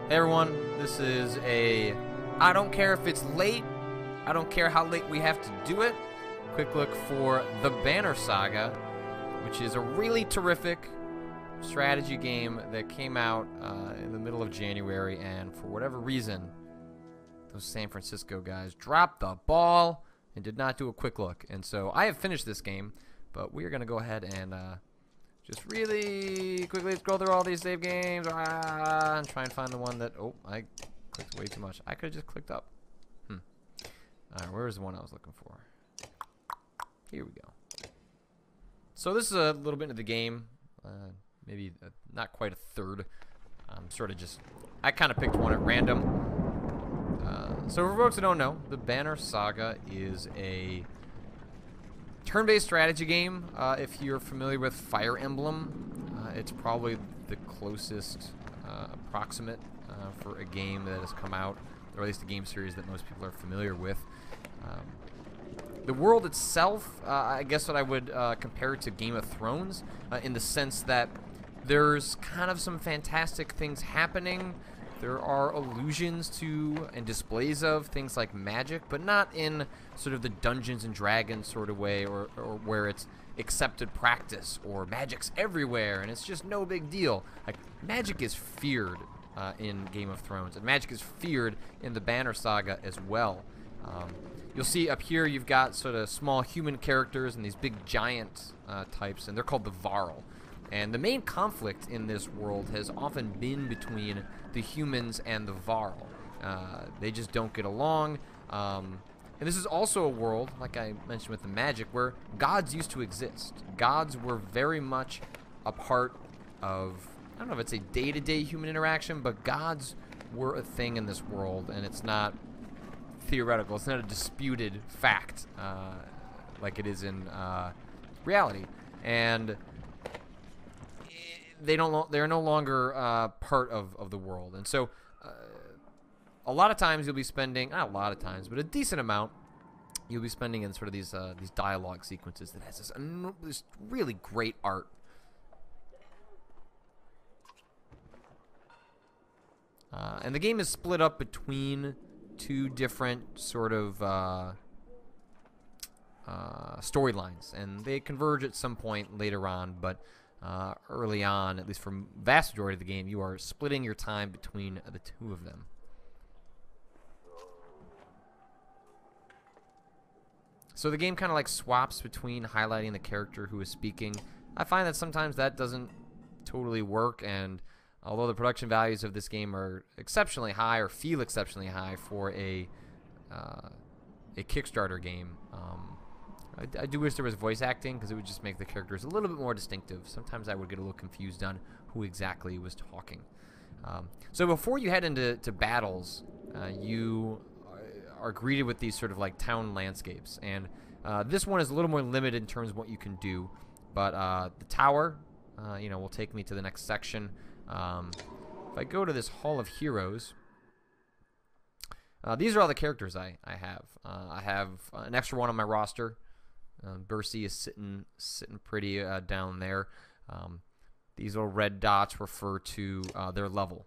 Hey everyone, this is I don't care if it's late, I don't care how late we have to do it. Quick look for the Banner Saga, which is a really terrific strategy game that came out in the middle of January, and for whatever reason, those San Francisco guys dropped the ball and did not do a quick look. And so I have finished this game, but we are going to go ahead and just really quickly scroll through all these save games and try and find the one that... Oh, I clicked way too much. I could have just clicked up. Alright, where's the one I was looking for? Here we go. So this is a little bit into the game. Maybe not quite a third. Sort of just... I kind of picked one at random. So for folks who don't know, the Banner Saga is a turn-based strategy game. If you're familiar with Fire Emblem, it's probably the closest approximate for a game that has come out, or at least a game series that most people are familiar with. The world itself, I guess what I would compare it to Game of Thrones, in the sense that there's kind of some fantastic things happening. There are allusions to and displays of things like magic, but not in sort of the Dungeons and Dragons sort of way, or where it's accepted practice, or magic's everywhere and it's just no big deal. Like, magic is feared in Game of Thrones, and magic is feared in the Banner Saga as well. You'll see up here you've got sort of small human characters and these big giant types, and they're called the Varl. And the main conflict in this world has often been between the humans and the Varl. They just don't get along. And this is also a world, like I mentioned with the magic, where gods used to exist. Gods were very much a part of, I don't know if it's a day-to-day human interaction, but gods were a thing in this world, and it's not theoretical. It's not a disputed fact like it is in reality. And they're no longer part of the world. And so a lot of times you'll be spending, not a lot of times, but a decent amount you'll be spending in sort of these dialogue sequences that has this really great art. And the game is split up between two different sort of storylines, and they converge at some point later on, but early on, at least for the vast majority of the game, you are splitting your time between the two of them. So the game kind of like swaps between highlighting the character who is speaking. I find that sometimes that doesn't totally work, and although the production values of this game are exceptionally high, or feel exceptionally high for a Kickstarter game, I do wish there was voice acting, because it would just make the characters a little bit more distinctive. Sometimes I would get a little confused on who exactly was talking. So before you head into battles, you are greeted with these sort of like town landscapes. And this one is a little more limited in terms of what you can do. But the tower, will take me to the next section. If I go to this Hall of Heroes, these are all the characters I have. I have an extra one on my roster. Bercy is sitting pretty down there. These little red dots refer to their level.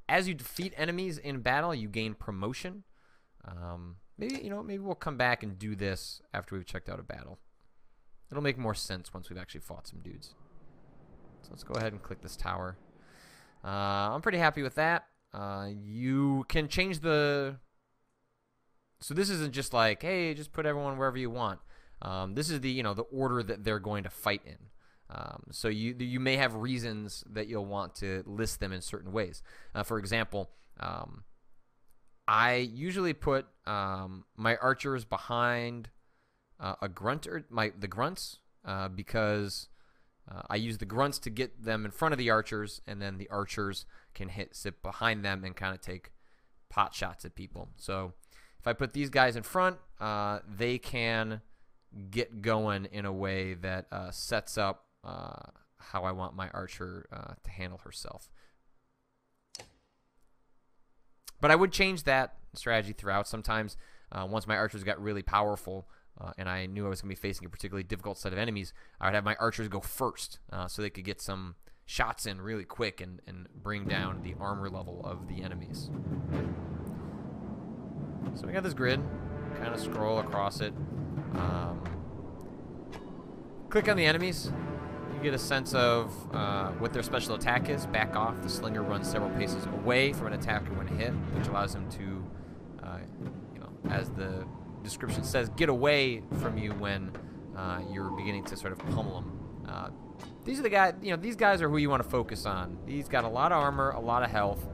As you defeat enemies in battle, you gain promotion. Maybe we'll come back and do this after we've checked out a battle. It'll make more sense once we've actually fought some dudes. So let's go ahead and click this tower. I'm pretty happy with that. You can change the... So this isn't just like, hey, just put everyone wherever you want. This is the the order that they're going to fight in. So you may have reasons that you'll want to list them in certain ways. For example, I usually put my archers behind a grunt, or the grunts, because I use the grunts to get them in front of the archers, and then the archers can sit behind them and kind of take pot shots at people. So if I put these guys in front, they can get going in a way that sets up how I want my archer to handle herself. But I would change that strategy throughout. Sometimes once my archers got really powerful, and I knew I was going to be facing a particularly difficult set of enemies, I would have my archers go first, so they could get some shots in really quick and bring down the armor level of the enemies. So we got this grid, kind of scroll across it. Click on the enemies. You get a sense of what their special attack is. Back off. The slinger runs several paces away from an attacker when hit, which allows him to, you know, as the description says, get away from you when you're beginning to sort of pummel them. These are the guys, you know, these guys are who you want to focus on. These got a lot of armor, a lot of health.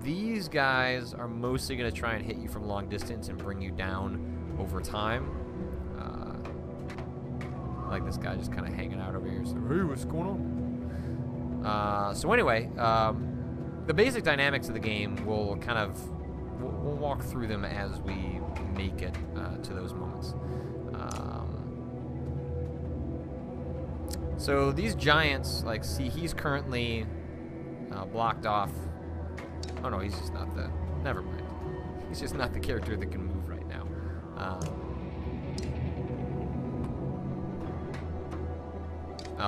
These guys are mostly going to try and hit you from long distance and bring you down over time. Like this guy just kind of hanging out over here. So, hey, what's going on? So anyway, the basic dynamics of the game will kind of, we'll walk through them as we make it to those moments. So these giants, like, see, he's currently blocked off. Oh no, he's just not the, never mind. He's just not the character that can move right now.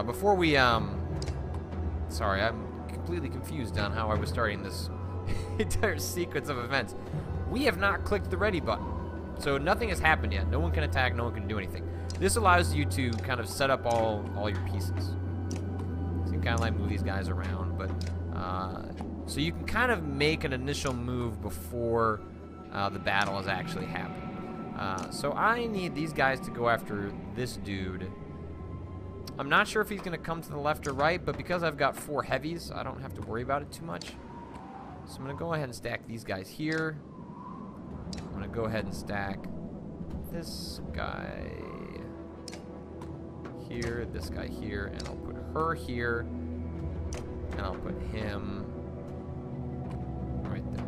Before we, sorry, I'm completely confused on how I was starting this entire sequence of events. We have not clicked the ready button. So nothing has happened yet. No one can attack, no one can do anything. This allows you to kind of set up all your pieces. So you can kind of like move these guys around, but, so you can kind of make an initial move before the battle has actually happened. So I need these guys to go after this dude. I'm not sure if he's going to come to the left or right, but because I've got 4 heavies, I don't have to worry about it too much. So I'm going to go ahead and stack these guys here. I'm going to go ahead and stack this guy here, this guy here, and I'll put her here, and I'll put him right there.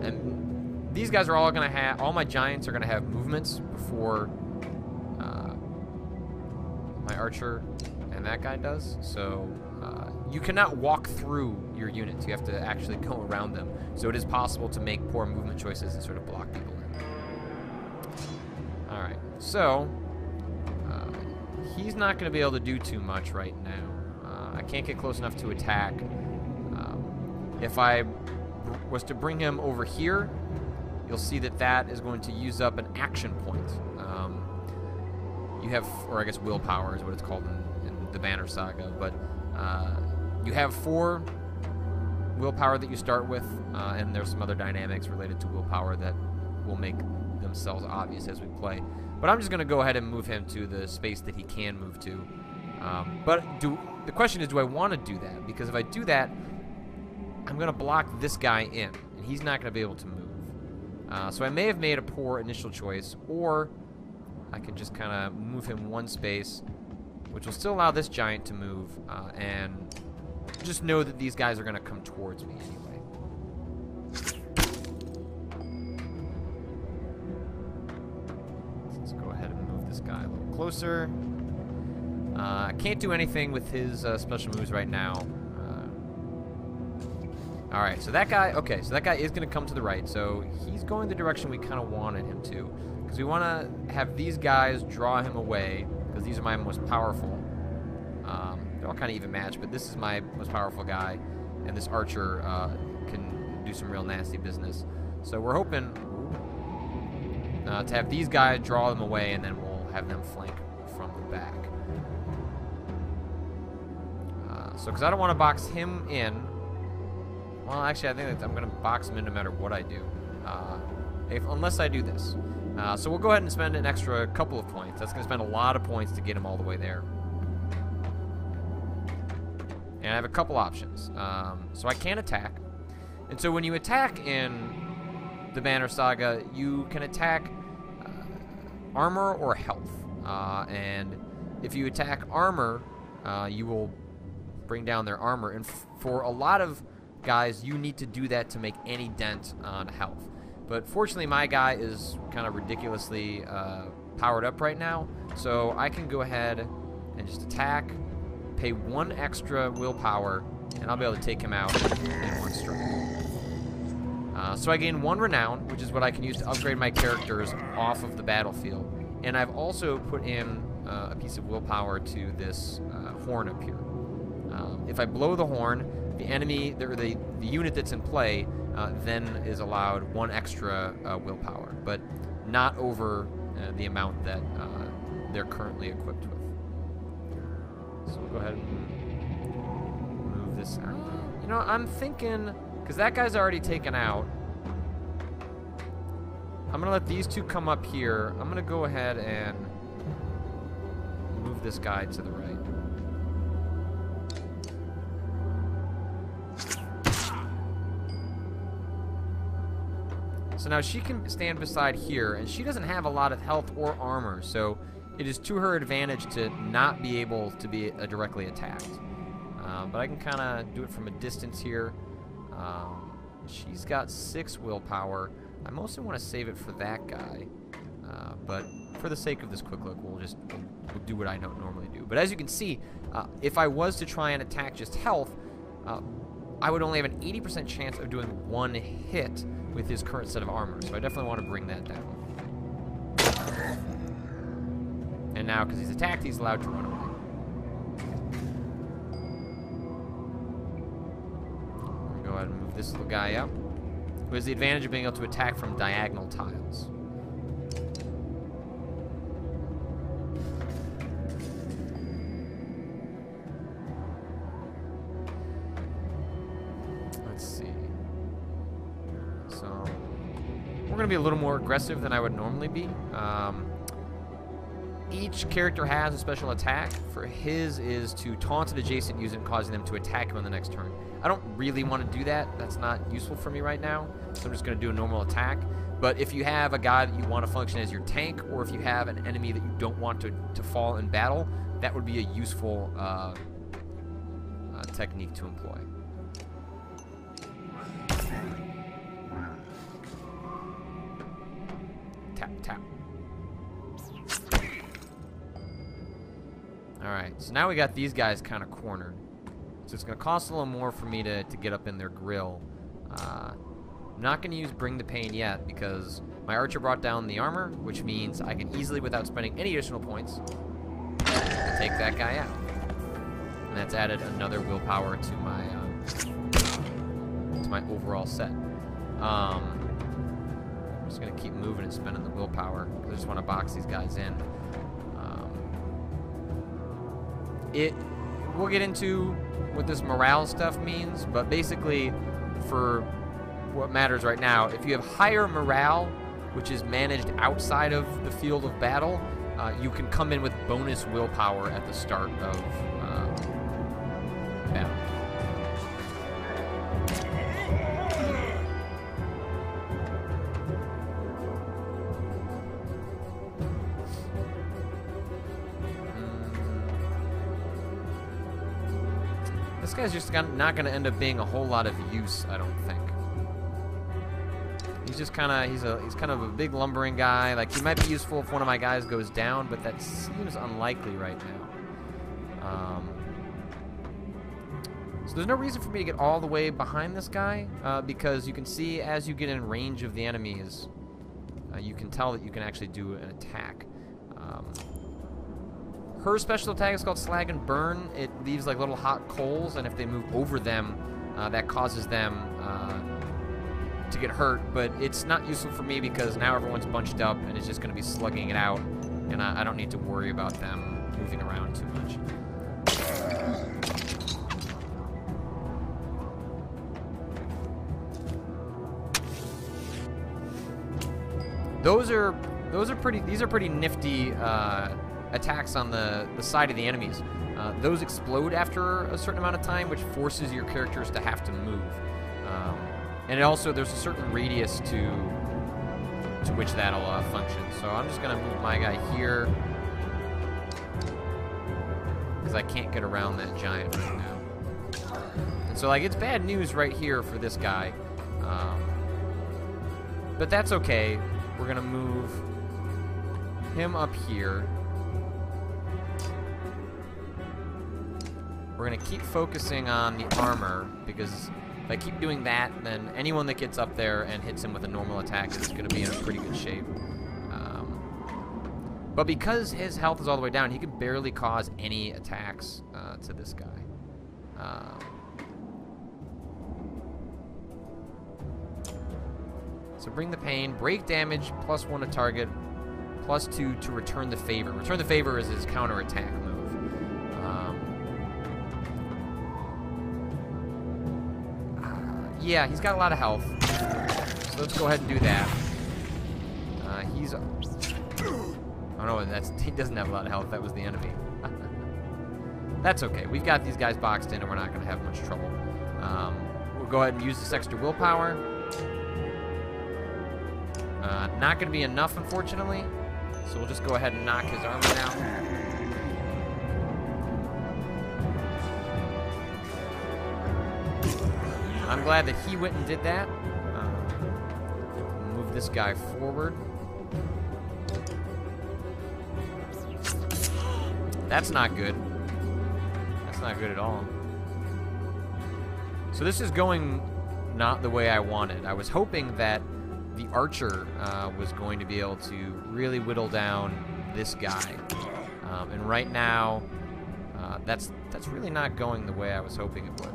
And these guys are all going to have, all my giants are going to have movements before my archer and that guy does. So you cannot walk through your units. You have to actually go around them. So it is possible to make poor movement choices and sort of block people in. Alright, so he's not going to be able to do too much right now. I can't get close enough to attack. If I was to bring him over here, you'll see that that is going to use up an action point. You have, or I guess willpower is what it's called in the Banner Saga, but you have 4 willpower that you start with, and there's some other dynamics related to willpower that will make themselves obvious as we play. But I'm just going to go ahead and move him to the space that he can move to. But the question is, do I want to do that? Because if I do that, I'm going to block this guy in, and he's not going to be able to move. So I may have made a poor initial choice, or I can just kind of move him 1 space, which will still allow this giant to move, and just know that these guys are going to come towards me anyway. Let's go ahead and move this guy a little closer. I can't do anything with his special moves right now. Alright, so that guy, okay, so that guy is going to come to the right, so he's going the direction we kind of wanted him to. Because we want to have these guys draw him away, because these are my most powerful. They're all kind of even matched, but this is my most powerful guy, and this archer can do some real nasty business. So we're hoping to have these guys draw them away, and then we'll have them flank from the back. So because I don't want to box him in. Well, actually, I think that I'm going to box him in no matter what I do, unless I do this. So we'll go ahead and spend an extra couple of points. That's going to spend a lot of points to get him all the way there. And I have a couple options. So I can attack. And so when you attack in the Banner Saga, you can attack armor or health. And if you attack armor, you will bring down their armor. And for a lot of guys, you need to do that to make any dent on health. But fortunately, my guy is kind of ridiculously powered up right now, so I can go ahead and just attack, pay 1 extra willpower, and I'll be able to take him out in 1 strike. So I gain 1 renown, which is what I can use to upgrade my characters off of the battlefield. And I've also put in a piece of willpower to this horn up here. If I blow the horn, the enemy, or the unit that's in play, then is allowed 1 extra willpower, but not over the amount that they're currently equipped with. So we'll go ahead and move this out. You know, I'm thinking, because that guy's already taken out, I'm going to let these 2 come up here. I'm going to go ahead and move this guy to the right. So now she can stand beside here, and she doesn't have a lot of health or armor, so it is to her advantage to not be able to be directly attacked. But I can kind of do it from a distance here. She's got 6 willpower. I mostly want to save it for that guy, but for the sake of this quick look, we'll do what I normally do. But as you can see, if I was to try and attack just health, I would only have an 80% chance of doing 1 hit with his current set of armor, so I definitely want to bring that down. And now, because he's attacked, he's allowed to run away. Go ahead and move this little guy up, who has the advantage of being able to attack from diagonal tiles. Let's see. So we're going to be a little more aggressive than I would normally be. Each character has a special attack. For his is to taunt an adjacent user, causing them to attack him on the next turn. I don't really want to do that. That's not useful for me right now, so I'm just going to do a normal attack. But if you have a guy that you want to function as your tank, or if you have an enemy that you don't want to fall in battle, that would be a useful technique to employ. Tap, tap. Alright, so now we got these guys kind of cornered. So it's going to cost a little more for me to get up in their grill. I'm not going to use Bring the Pain yet because my archer brought down the armor, which means I can easily, without spending any additional points, take that guy out. And that's added another willpower to my overall set. I'm just going to keep moving and spending the willpower because I just want to box these guys in. We'll get into what this morale stuff means, but basically, for what matters right now, if you have higher morale, which is managed outside of the field of battle, you can come in with bonus willpower at the start of battle. This guy's just not going to end up being a whole lot of use, I don't think. He's just kind of, he's kind of a big lumbering guy. Like, he might be useful if one of my guys goes down, but that seems unlikely right now. So there's no reason for me to get all the way behind this guy, because you can see as you get in range of the enemies, you can tell that you can actually do an attack. Her special attack is called Slag and Burn. It leaves like little hot coals, and if they move over them, that causes them to get hurt. But it's not useful for me because now everyone's bunched up, and it's just going to be slugging it out, and I don't need to worry about them moving around too much. These are pretty nifty attacks on the side of the enemies. Those explode after a certain amount of time, which forces your characters to have to move. And there's a certain radius to which that'll function. So I'm just gonna move my guy here because I can't get around that giant right now. And so like it's bad news right here for this guy, but that's okay. We're gonna move him up here. We're going to keep focusing on the armor, because if I keep doing that, then anyone that gets up there and hits him with a normal attack is going to be in a pretty good shape. But because his health is all the way down, he can barely cause any attacks to this guy. So bring the pain, break damage, +1 to target, +2 to return the favor. Return the favor is his counterattack move. Yeah, he's got a lot of health. So let's go ahead and do that. He's... Oh no, he doesn't have a lot of health. That was the enemy. That's okay. We've got these guys boxed in and we're not going to have much trouble. We'll go ahead and use this extra willpower. Not going to be enough, unfortunately. So we'll just go ahead and knock his armor down. I'm glad that he went and did that. Move this guy forward. That's not good. That's not good at all. So this is going not the way I wanted. I was hoping that the archer was going to be able to really whittle down this guy. And right now, that's really not going the way I was hoping it would.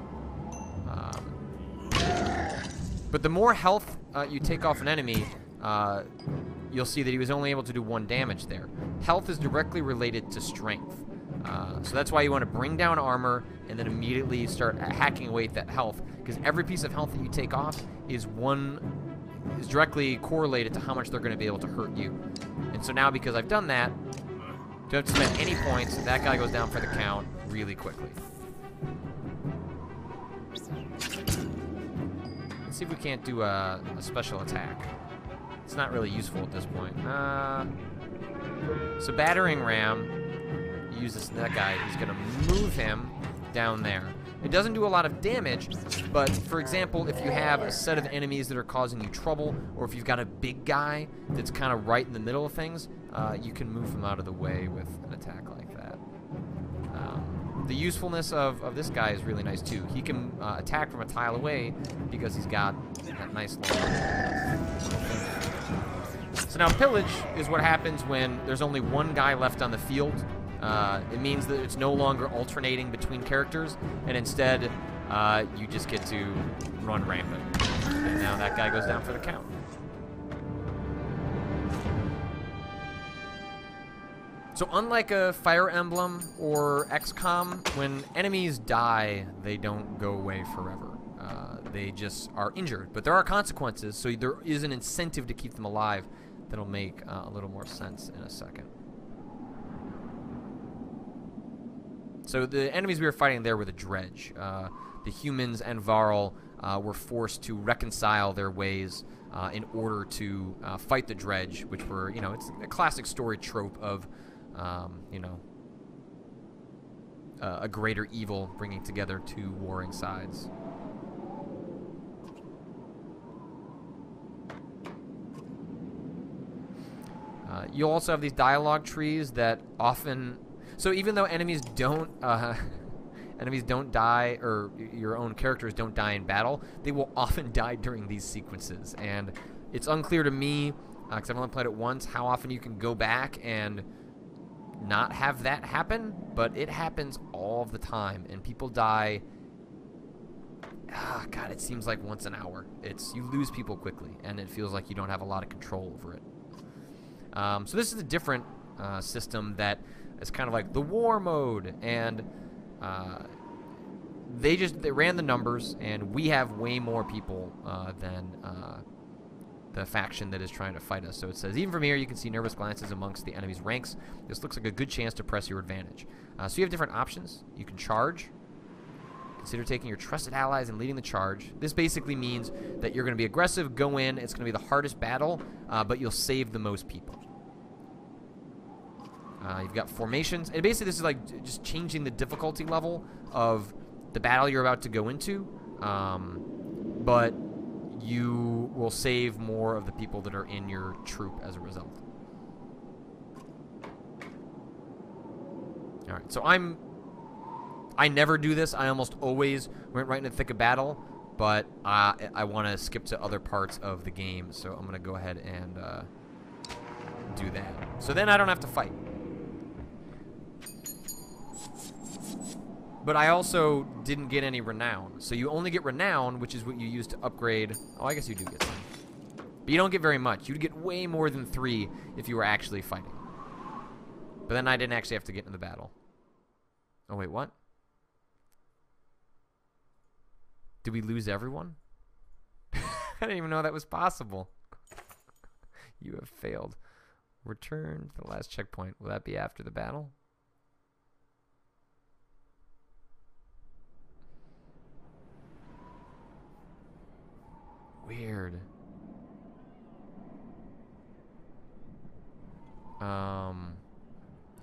But the more health you take off an enemy, you'll see that he was only able to do 1 damage there. Health is directly related to strength. So that's why you want to bring down armor and then immediately start hacking away at that health, because every piece of health that you take off is directly correlated to how much they're going to be able to hurt you. And so now, because I've done that, don't have to spend any points. That guy goes down for the count really quickly. Let's see if we can't do a special attack. It's not really useful at this point. So battering ram, use that guy. He's gonna move him down there. It doesn't do a lot of damage, but for example, if you have a set of enemies that are causing you trouble, or if you've got a big guy that's kind of right in the middle of things, you can move him out of the way with an attack like that. The usefulness of this guy is really nice too. He can attack from a tile away because he's got that nice long thing. So now pillage is what happens when there's only 1 guy left on the field. It means that it's no longer alternating between characters, and instead you just get to run rampant. And now that guy goes down for the count. So unlike a Fire Emblem or XCOM, when enemies die, they don't go away forever. They just are injured. But there are consequences, so there is an incentive to keep them alive that'll make a little more sense in a second. So the enemies we were fighting there were the Dredge. The humans and Varl were forced to reconcile their ways in order to fight the Dredge, which were, it's a classic story trope of, a greater evil bringing together 2 warring sides. You'll also have these dialogue trees that often... So even though enemies don't die, or your own characters don't die in battle, they will often die during these sequences. And it's unclear to me, because I've only played it once, how often you can go back and not have that happen, but it happens all the time, and people die. God, it seems like once an hour. You lose people quickly, and it feels like you don't have a lot of control over it. So this is a different system that is kind of like the war mode, and they ran the numbers, and we have way more people than the faction that is trying to fight us. So it says, even from here, you can see nervous glances amongst the enemy's ranks. This looks like a good chance to press your advantage. So you have different options. You can charge. Consider taking your trusted allies and leading the charge. This basically means that you're going to be aggressive, go in. It's going to be the hardest battle, but you'll save the most people. You've got formations. And basically, this is like just changing the difficulty level of the battle you're about to go into. But you will save more of the people that are in your troop as a result. All right, so I never do this. I almost always went right in the thick of battle, but I want to skip to other parts of the game, so I'm going to go ahead and do that. So then I don't have to fight. But I also didn't get any renown. So you only get renown, which is what you use to upgrade. Oh, I guess you do get some. But you don't get very much. You'd get way more than 3 if you were actually fighting. But then I didn't actually have to get into the battle. Oh, wait, what? Did we lose everyone? I didn't even know that was possible. You have failed. Return to the last checkpoint. Will that be after the battle? Weird.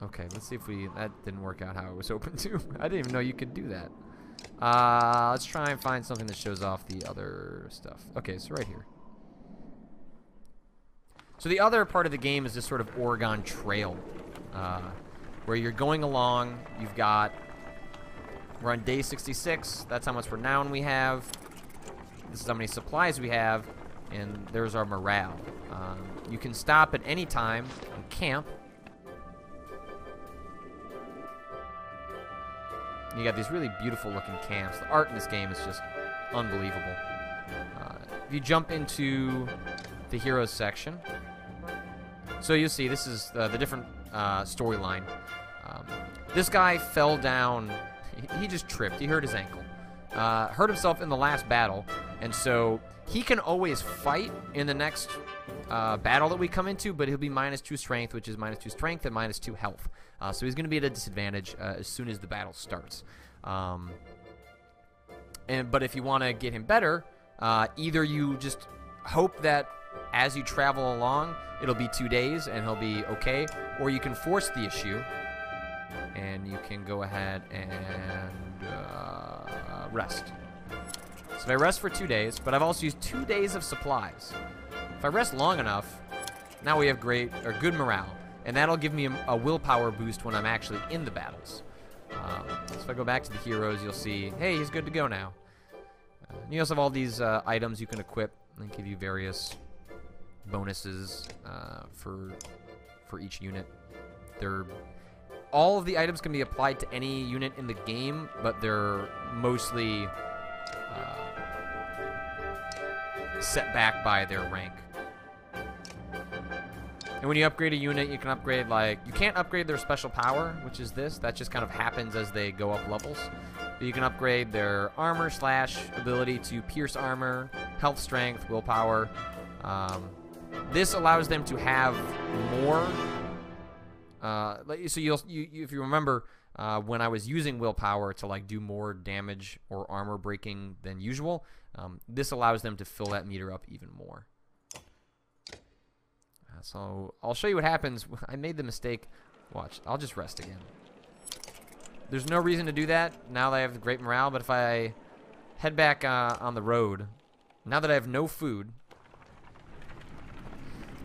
Okay, let's see if that didn't work out how it was hoping to. I didn't even know you could do that. Let's try and find something that shows off the other stuff. Okay, so right here. So the other part of the game is this sort of Oregon Trail, where you're going along. We're on day 66. That's how much renown we have. This is how many supplies we have, and there's our morale. You can stop at any time and camp. You got these really beautiful looking camps. The art in this game is just unbelievable. If you jump into the heroes section, so you'll see this is the different storyline. This guy fell down. He just tripped. He hurt his ankle. Hurt himself in the last battle, and so he can always fight in the next battle that we come into, but he'll be -2 strength, which is -2 strength and -2 health. So he's going to be at a disadvantage as soon as the battle starts. But if you want to get him better, either you just hope that as you travel along, it'll be 2 days and he'll be okay, or you can force the issue, and you can go ahead and rest. So I rest for 2 days, but I've also used 2 days of supplies. If I rest long enough, now we have good morale, and that'll give me a willpower boost when I'm actually in the battles. So if I go back to the heroes, you'll see, hey, he's good to go now. You also have all these items you can equip and give you various bonuses for each unit. All of the items can be applied to any unit in the game, but they're mostly set back by their rank. And when you upgrade a unit, you can upgrade, you can't upgrade their special power, which is this. That just kind of happens as they go up levels. But you can upgrade their armor / ability to pierce armor, health strength, willpower. This allows them to have more. So if you remember, when I was using willpower to do more damage or armor breaking than usual, this allows them to fill that meter up even more. So I'll show you what happens. I made the mistake. Watch, I'll just rest again. There's no reason to do that now that I have great morale, but if I head back on the road, now that I have no food,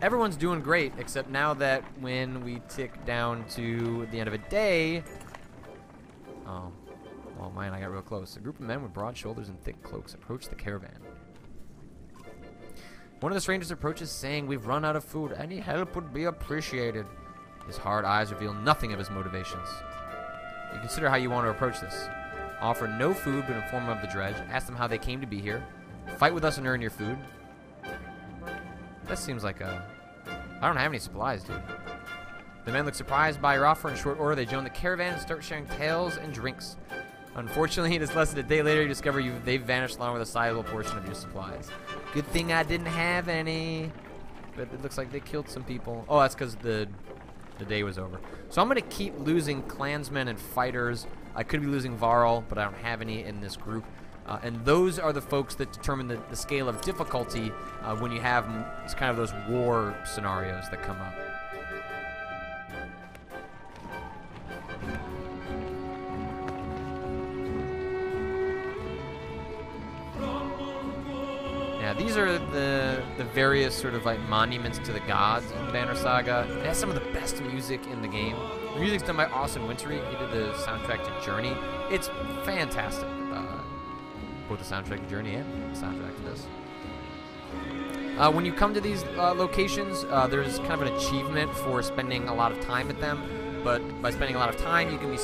everyone's doing great, except now that when we tick down to the end of a day... Oh man, I got real close. A group of men with broad shoulders and thick cloaks approach the caravan. One of the strangers approaches, saying, "We've run out of food. Any help would be appreciated." His hard eyes reveal nothing of his motivations. You consider how you want to approach this. Offer no food, but inform them of the dredge. Ask them how they came to be here. Fight with us and earn your food. That seems like I don't have any supplies, dude. The men look surprised by your offer. In short order, they join the caravan and start sharing tales and drinks. Unfortunately, it is less than a day later you discover they've vanished along with a sizable portion of your supplies. Good thing I didn't have any. But it looks like they killed some people. Oh, that's because the day was over. So I'm going to keep losing clansmen and fighters. I could be losing Varl, but I don't have any in this group. And those are the folks that determine the scale of difficulty when you have kind of those war scenarios that come up. Yeah, these are the various sort of monuments to the gods in Banner Saga. It has some of the best music in the game. The music's done by Austin Wintory. He did the soundtrack to Journey. It's fantastic. Both the soundtrack to Journey and the soundtrack to this. When you come to these locations, there's kind of an achievement for spending a lot of time at them. But by spending a lot of time, you can be,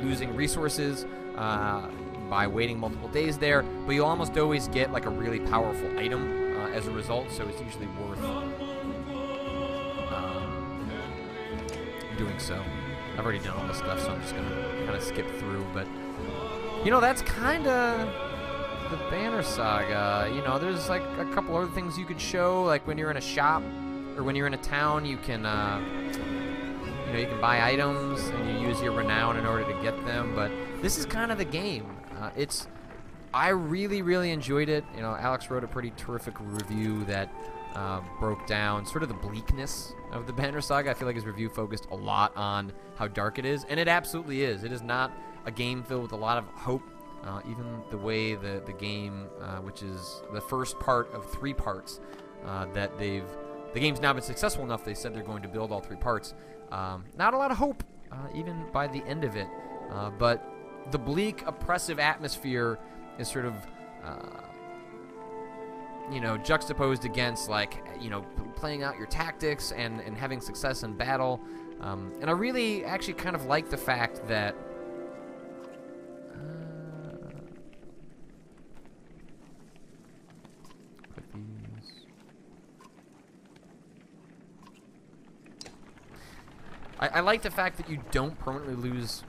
losing resources by waiting multiple days there, but you'll almost always get like a really powerful item as a result, so it's usually worth doing so. I've already done all this stuff, so I'm just going to kind of skip through, but, you know, that's kind of the Banner Saga. You know, there's like a couple other things you could show, like when you're in a shop or when you're in a town, you can, you know, you can buy items and you use your renown in order to get them, but this is kind of the game. I really, really enjoyed it. You know, Alex wrote a pretty terrific review that broke down sort of the bleakness of the Banner Saga. I feel like his review focused a lot on how dark it is, and it absolutely is. It is not a game filled with a lot of hope. Even the way the game, which is the first part of 3 parts, that the game's now been successful enough, they said they're going to build all 3 parts. Not a lot of hope, even by the end of it. But the bleak, oppressive atmosphere is sort of, you know, juxtaposed against, like, you know, playing out your tactics and having success in battle. And I really actually kind of like the fact that I like the fact that you don't permanently lose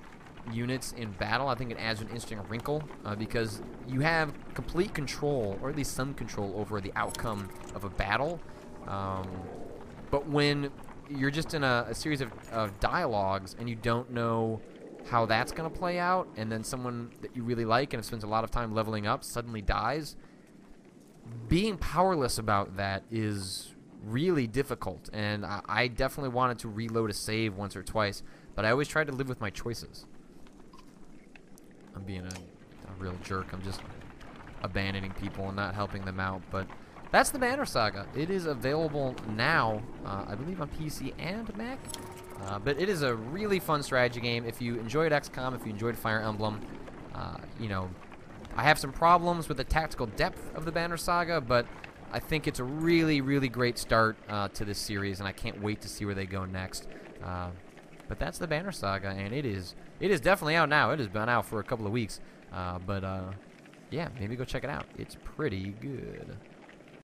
units in battle. I think it adds an interesting wrinkle because you have complete control, or at least some control, over the outcome of a battle. But when you're just in a series of dialogues and you don't know how that's going to play out, and then someone that you really like and spends a lot of time leveling up suddenly dies, being powerless about that is really difficult, and I definitely wanted to reload a save once or twice, but I always tried to live with my choices. I'm being a real jerk. I'm just abandoning people and not helping them out, but that's the Banner Saga. It is available now, I believe, on PC and Mac, but it is a really fun strategy game. If you enjoyed XCOM, if you enjoyed Fire Emblem, you know, I have some problems with the tactical depth of the Banner Saga, but I think it's a really, really great start to this series, and I can't wait to see where they go next. But that's the Banner Saga, and it is definitely out now. It has been out for a couple of weeks, but yeah, maybe go check it out. It's pretty good.